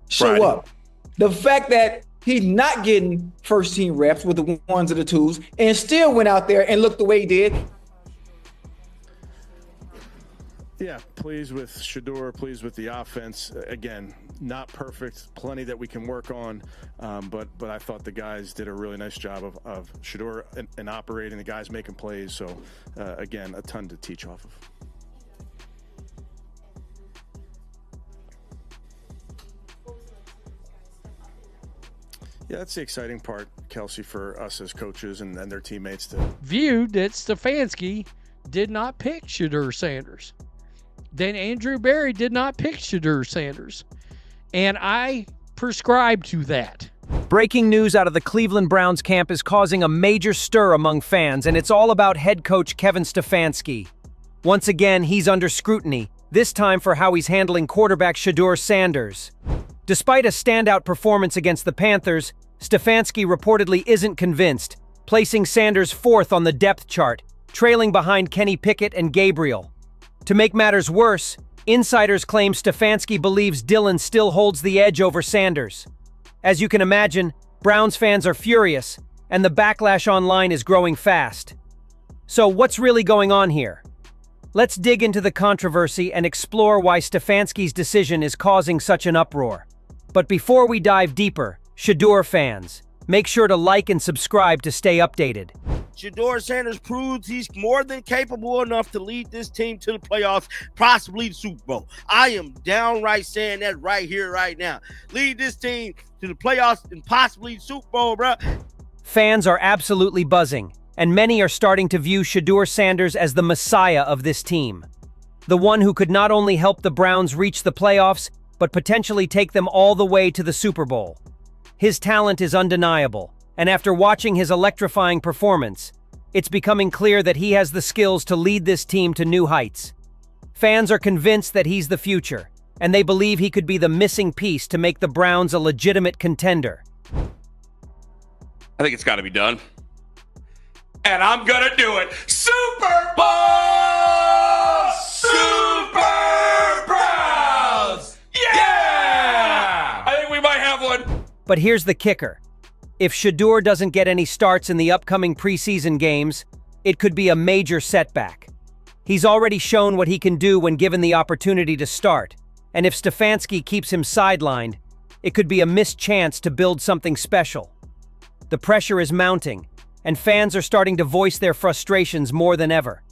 show up. The fact that he's not getting first team reps with the ones or the twos and still went out there and looked the way he did. Yeah, pleased with Shedeur, pleased with the offense. Again, not perfect, plenty that we can work on, but I thought the guys did a really nice job of Shedeur and operating, the guys making plays. So, again, a ton to teach off of. Yeah, that's the exciting part, Kelsey, for us as coaches and their teammates. Viewed that Stefanski did not pick Shedeur Sanders. Then Andrew Berry did not pick Shedeur Sanders. And I prescribe to that. Breaking news out of the Cleveland Browns camp is causing a major stir among fans, and it's all about head coach Kevin Stefanski. Once again, he's under scrutiny, this time for how he's handling quarterback Shedeur Sanders. Despite a standout performance against the Panthers, Stefanski reportedly isn't convinced, placing Sanders fourth on the depth chart, trailing behind Kenny Pickett and Gabriel. To make matters worse, insiders claim Stefanski believes Dillon still holds the edge over Sanders. As you can imagine, Browns fans are furious, and the backlash online is growing fast. So what's really going on here? Let's dig into the controversy and explore why Stefanski's decision is causing such an uproar. But before we dive deeper, Shedeur fans, make sure to like and subscribe to stay updated. Shedeur Sanders proves he's more than capable enough to lead this team to the playoffs, possibly the Super Bowl. I am downright saying that right here, right now. Lead this team to the playoffs and possibly the Super Bowl, bro. Fans are absolutely buzzing, and many are starting to view Shedeur Sanders as the messiah of this team. The one who could not only help the Browns reach the playoffs, but potentially take them all the way to the Super Bowl. His talent is undeniable, and after watching his electrifying performance, it's becoming clear that he has the skills to lead this team to new heights. Fans are convinced that he's the future, and they believe he could be the missing piece to make the Browns a legitimate contender. I think it's got to be done. And I'm going to do it. Super Bowl! Super Browns! Yeah! I think we might have one. But here's the kicker. If Shedeur doesn't get any starts in the upcoming preseason games, it could be a major setback. He's already shown what he can do when given the opportunity to start, and if Stefanski keeps him sidelined, it could be a missed chance to build something special. The pressure is mounting, and fans are starting to voice their frustrations more than ever.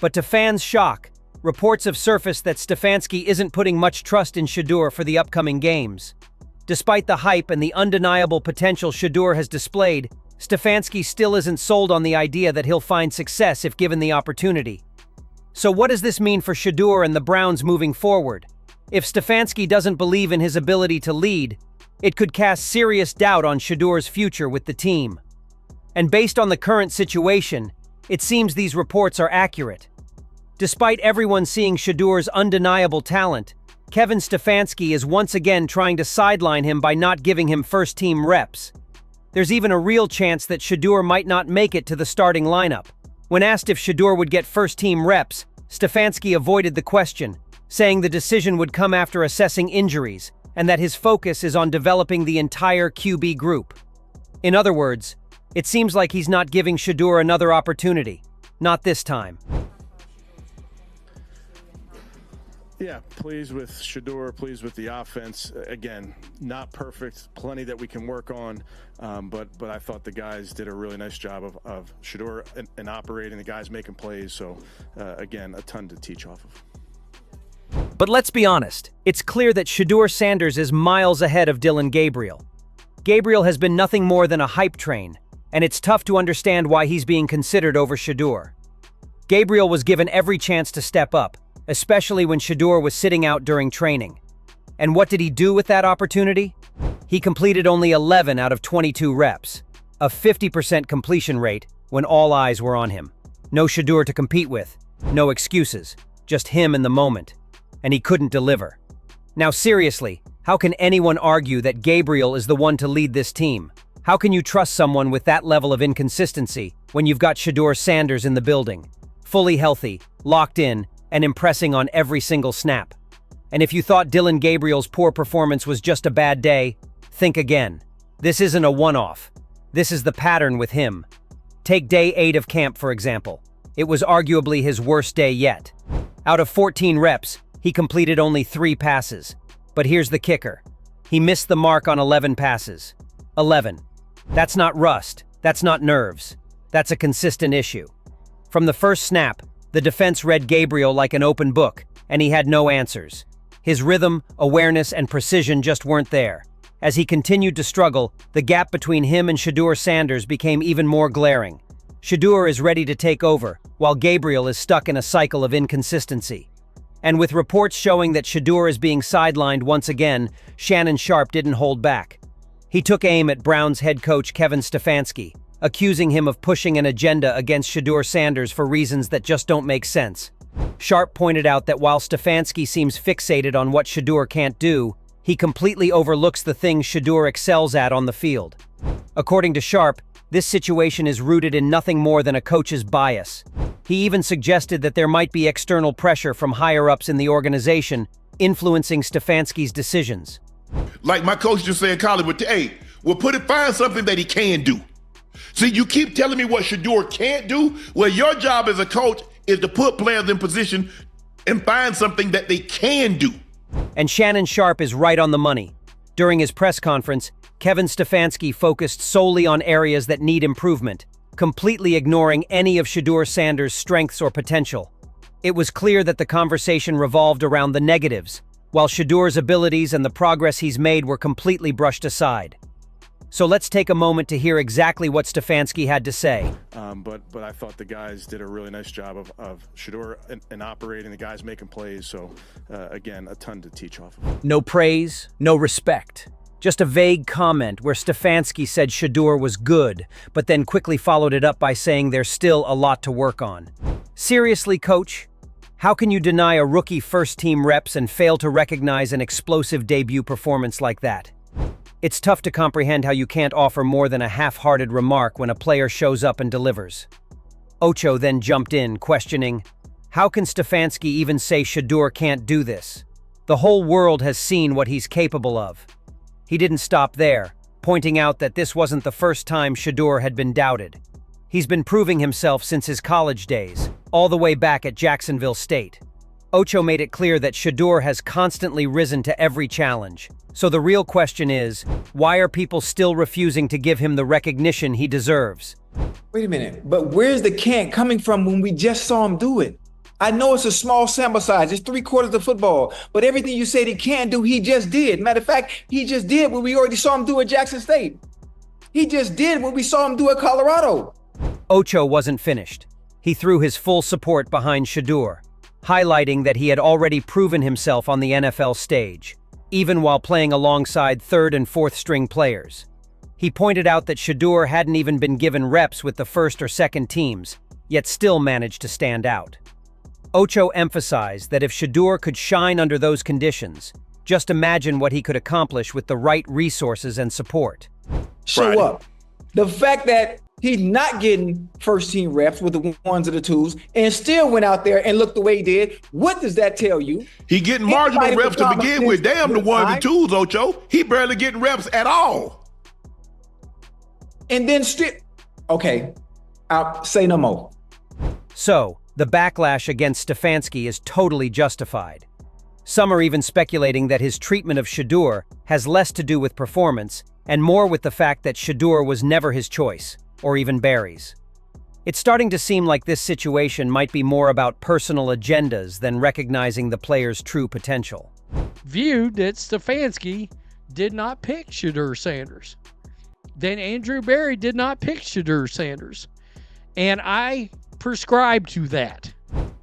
But to fans' shock, reports have surfaced that Stefanski isn't putting much trust in Shedeur for the upcoming games. Despite the hype and the undeniable potential Shedeur has displayed, Stefanski still isn't sold on the idea that he'll find success if given the opportunity. So what does this mean for Shedeur and the Browns moving forward? If Stefanski doesn't believe in his ability to lead, it could cast serious doubt on Shedeur's future with the team. And based on the current situation, it seems these reports are accurate. Despite everyone seeing Shedeur's undeniable talent, Kevin Stefanski is once again trying to sideline him by not giving him first-team reps. There's even a real chance that Shedeur might not make it to the starting lineup. When asked if Shedeur would get first-team reps, Stefanski avoided the question, saying the decision would come after assessing injuries and that his focus is on developing the entire QB group. In other words, it seems like he's not giving Shedeur another opportunity. Not this time. Yeah, pleased with Shedeur, pleased with the offense. Again, not perfect, plenty that we can work on, but I thought the guys did a really nice job of Shedeur and operating, the guys making plays. So, again, a ton to teach off of. But let's be honest, it's clear that Shedeur Sanders is miles ahead of Dillon Gabriel. Gabriel has been nothing more than a hype train, and it's tough to understand why he's being considered over Shedeur. Gabriel was given every chance to step up, especially when Shedeur was sitting out during training. And what did he do with that opportunity? He completed only 11 out of 22 reps, a 50% completion rate when all eyes were on him. No Shedeur to compete with, no excuses, just him in the moment. And he couldn't deliver. Now seriously, how can anyone argue that Gabriel is the one to lead this team? How can you trust someone with that level of inconsistency when you've got Shedeur Sanders in the building, fully healthy, locked in, and impressing on every single snap? And if you thought Dylan Gabriel's poor performance was just a bad day, think again. This isn't a one-off. This is the pattern with him. Take day 8 of camp, for example. It was arguably his worst day yet. Out of 14 reps, he completed only 3 passes. But here's the kicker. He missed the mark on 11 passes. 11. That's not rust. That's not nerves. That's a consistent issue. From the first snap, the defense read Gabriel like an open book, and he had no answers. His rhythm, awareness, and precision just weren't there. As he continued to struggle, the gap between him and Shedeur Sanders became even more glaring. Shedeur is ready to take over, while Gabriel is stuck in a cycle of inconsistency. And with reports showing that Shedeur is being sidelined once again, Shannon Sharpe didn't hold back. He took aim at Browns head coach Kevin Stefanski, accusing him of pushing an agenda against Shedeur Sanders for reasons that just don't make sense. Sharpe pointed out that while Stefanski seems fixated on what Shedeur can't do, he completely overlooks the things Shedeur excels at on the field. According to Sharpe, this situation is rooted in nothing more than a coach's bias. He even suggested that there might be external pressure from higher-ups in the organization, influencing Stefanski's decisions. Like my coach just said in college, hey, find something that he can do. See, you keep telling me what Shedeur can't do. Well, your job as a coach is to put players in position and find something that they can do. And Shannon Sharpe is right on the money. During his press conference, Kevin Stefanski focused solely on areas that need improvement, completely ignoring any of Shedeur Sanders' strengths or potential. It was clear that the conversation revolved around the negatives, while Shedeur's abilities and the progress he's made were completely brushed aside. So let's take a moment to hear exactly what Stefanski had to say. But I thought the guys did a really nice job of Shedeur and operating, the guys making plays. So, again, a ton to teach off of. No praise, no respect. Just a vague comment where Stefanski said Shedeur was good, but then quickly followed it up by saying there's still a lot to work on. Seriously, coach? How can you deny a rookie first-team reps and fail to recognize an explosive debut performance like that? It's tough to comprehend how you can't offer more than a half-hearted remark when a player shows up and delivers. Ocho then jumped in, questioning, how can Stefanski even say Shedeur can't do this? The whole world has seen what he's capable of. He didn't stop there, pointing out that this wasn't the first time Shedeur had been doubted. He's been proving himself since his college days, all the way back at Jacksonville State. Ocho made it clear that Shedeur has constantly risen to every challenge. So the real question is, why are people still refusing to give him the recognition he deserves? Wait a minute, but where's the can't coming from when we just saw him do it? I know it's a small sample size, it's 3/4 of football, but everything you said he can't do, he just did. Matter of fact, he just did what we already saw him do at Jackson State. He just did what we saw him do at Colorado. Ocho wasn't finished. He threw his full support behind Shedeur, highlighting that he had already proven himself on the NFL stage, even while playing alongside 3rd and 4th string players. He pointed out that Shedeur hadn't even been given reps with the 1st or 2nd teams, yet still managed to stand out. Ocho emphasized that if Shedeur could shine under those conditions, just imagine what he could accomplish with the right resources and support. Show up. The fact that he's not getting first-team reps with the ones or the twos and still went out there and looked the way he did, what does that tell you? He getting marginal reps to begin with. Damn the ones and twos, Ocho. He barely getting reps at all. And then okay, I'll say no more. So, the backlash against Stefanski is totally justified. Some are even speculating that his treatment of Shedeur has less to do with performance and more with the fact that Shedeur was never his choice, or even Barry's. It's starting to seem like this situation might be more about personal agendas than recognizing the player's true potential. Viewed that Stefanski did not pick Shedeur Sanders. Then Andrew Berry did not pick Shedeur Sanders. And I prescribe to that.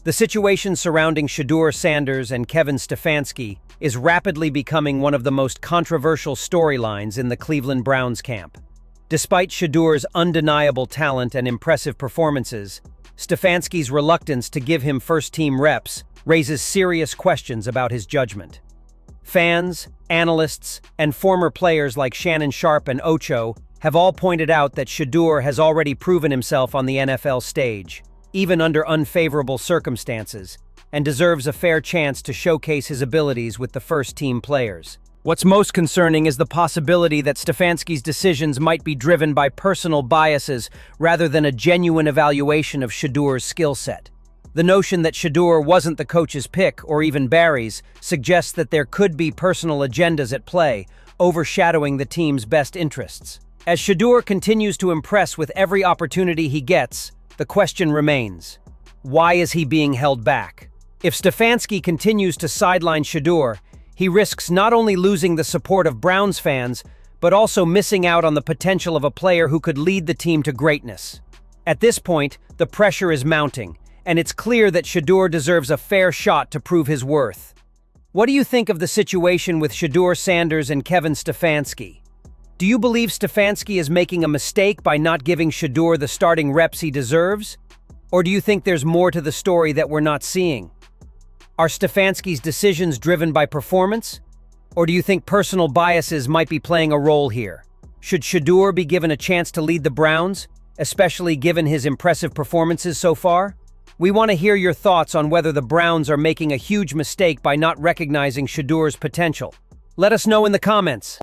The situation surrounding Shedeur Sanders and Kevin Stefanski is rapidly becoming one of the most controversial storylines in the Cleveland Browns camp. Despite Shedeur's undeniable talent and impressive performances, Stefanski's reluctance to give him first-team reps raises serious questions about his judgment. Fans, analysts, and former players like Shannon Sharpe and Ocho have all pointed out that Shedeur has already proven himself on the NFL stage, even under unfavorable circumstances, and deserves a fair chance to showcase his abilities with the first-team players. What's most concerning is the possibility that Stefanski's decisions might be driven by personal biases rather than a genuine evaluation of Shedeur's skill set. The notion that Shedeur wasn't the coach's pick, or even Barry's, suggests that there could be personal agendas at play, overshadowing the team's best interests. As Shedeur continues to impress with every opportunity he gets, the question remains: why is he being held back? If Stefanski continues to sideline Shedeur, he risks not only losing the support of Browns fans, but also missing out on the potential of a player who could lead the team to greatness. At this point, the pressure is mounting, and it's clear that Shedeur deserves a fair shot to prove his worth. What do you think of the situation with Shedeur Sanders and Kevin Stefanski? Do you believe Stefanski is making a mistake by not giving Shedeur the starting reps he deserves? Or do you think there's more to the story that we're not seeing? Are Stefanski's decisions driven by performance? Or do you think personal biases might be playing a role here? Should Shedeur be given a chance to lead the Browns, especially given his impressive performances so far? We want to hear your thoughts on whether the Browns are making a huge mistake by not recognizing Shedeur's potential. Let us know in the comments.